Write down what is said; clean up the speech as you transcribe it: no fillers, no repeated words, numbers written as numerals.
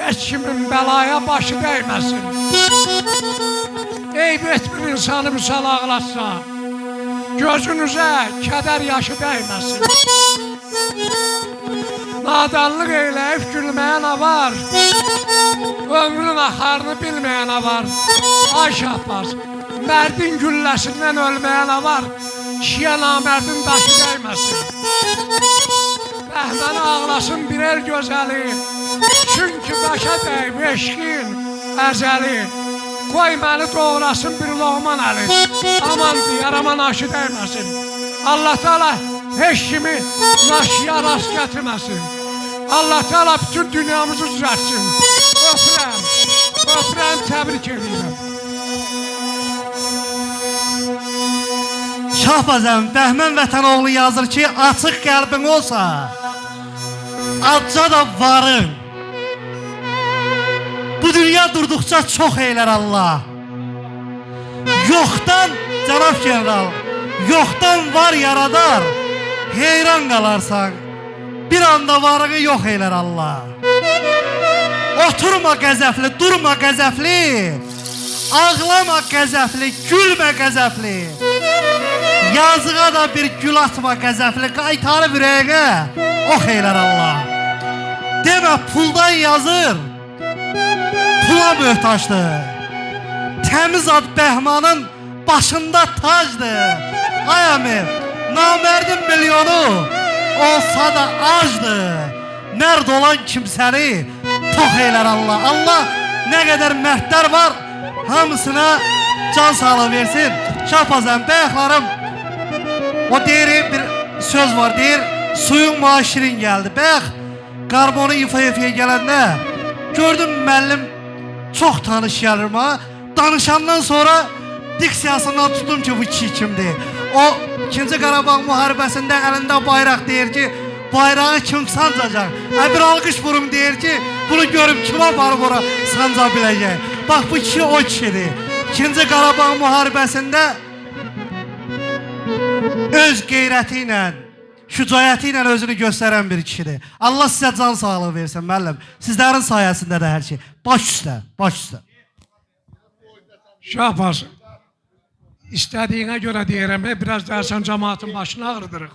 heç kimin bəlaya başı dəyməsin. Eyb etmir insanı misal ağlatsa, gözünüzə kədər yaşı dəyməsin. Nadanlıq eyləyib gülməyənə var, ömrün axarını bilməyənə var. Ay Şahbaz, mərdin gülləsindən ölməyənə var, kişiyə namərdin daşı dəyməsin. Bəhməni ağlasın bir el gözəli, çünki daşa dəyib eşqin əzəli. Qoy məni doğrasın bir loğman əli, aman deyər, aman aşı dəyməsin. Allah Teala heç kimi naşıya rast gətirməsin. Allah Teala bütün dünyamızı düzəltsin. Öpürəm, təbrik edirəm. Şahbazəm, Bəhmən Vətənoğlu yazır ki, açıq qəlbin olsa, acca da varın. Bu dünya durduqca çox eylər Allah. Yoxdan, cənab general, yoxdan var yaradar, heyran qalarsan, bir anda varığı yox eylər Allah. Oturma qəzəfli, durma qəzəfli, ağlama qəzəfli, gülmə qəzəfli. Yazığa da bir gül atma qəzəfli, qaytarı ürəyinə, ox eylər Allah. Demə puldan yazır, pula möhtaçdır. Təmiz ad Bəhmanın başında tacdır. Ay əmi, namərdin milyonu olsa da acdır. Mərd olan kimsəni tox eylər Allah. Allah nə qədər mərdlər var, hamısına can sağlığı versin. Şahbazəm, bəyəxlarım, o deyir, bir söz var, deyir, suyun mağı şirin gəldi. Bəyəx, qarmonu ifa-ifaya gələndə, gördüm müəllim çox tanış gəlir ma. Danışandan sonra diksiyasından tutum ki, bu kişi kimdir. O, 2-ci Qarabağ müharibəsində əlində bayraq deyir ki, bayrağı kim sancacaq? Bir alqış vurum deyir ki, bunu görüb kim aparıb ora sanca biləcək? Bax, bu kişi o kişidir. 2-ci Qarabağ müharibəsində öz qeyrəti ilə, şücayəti ilə özünü göstərən bir kişidir. Allah sizə can sağlığı versin, müəllim. Sizlərin sayəsində də hər şey. Baş üstə, baş üstə. Şahbaz, istədiyinə görə deyirəm, biraz dərsən cəmaatın başını ağrıdırıq.